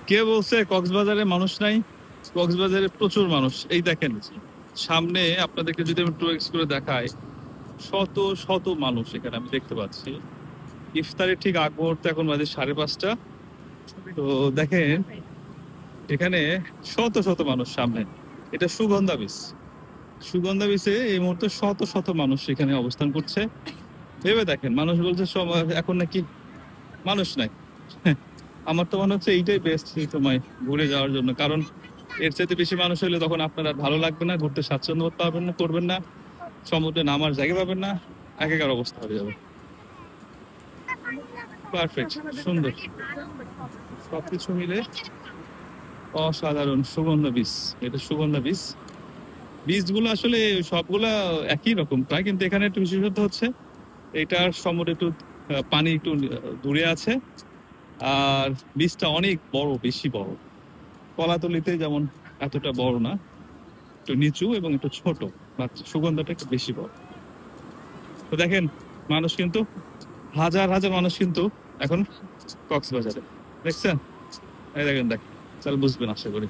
কে বলছে কক্সবাজারে মানুষ নাই? কক্সবাজারে প্রচুর মানুষ। এই দেখেন, সামনে আপনাদেরকে যদি আমি টু এক্স করে দেখাই, শত শত মানুষ এখানে আমি দেখতে পাচ্ছি। ইফতারের ঠিক আগ মুহূর্তে, এখন বাজে 5:30। তো দেখেন এখানে শত শত মানুষ সামনে। এটা সুগন্ধা বিচ। সুগন্ধা বিচে এই মুহূর্তে শত শত মানুষ এখানে অবস্থান করছে। ভেবে দেখেন, মানুষ বলছে এখন নাকি মানুষ নাই। আমার তো মনে হচ্ছে এইটাই বেস্ট সময় ঘুরে যাওয়ার জন্য, কারণ এর চাইতে বেশি মানুষ হলে তখন আপনার আর ভালো লাগবে না, ঘুরতে স্বাচ্ছন্দ্য বোধ পারবেন না, করবেন না, সমুদ্রে নামার জায়গা পাবেন না, একাকার অবস্থা হয়ে যাবে। পারফেক্ট, সুন্দর, সবকিছু মিলে অসাধারণ। সুগন্ধা বীজ, এটা সুগন্ধা বীজ। বীজগুলো আসলে সবগুলা একই রকম প্রায়, কিন্তু এখানে একটু বিশেষত্ব হচ্ছে এটার সমুদ্র একটু পানি একটু দূরে আছে, আর বীজটা অনেক বড়, বেশি বড়। কলাতলিতে যেমন এতটা বড় না, একটু নিচু এবং একটু ছোট, বাট সুগন্ধাটা একটু বেশি বড়। তো দেখেন, মানুষ কিন্তু হাজার হাজার মানুষ কিন্তু এখন কক্সবাজারে, দেখছেন? এই দেখেন, তাহলে বুঝবেন আশা করি।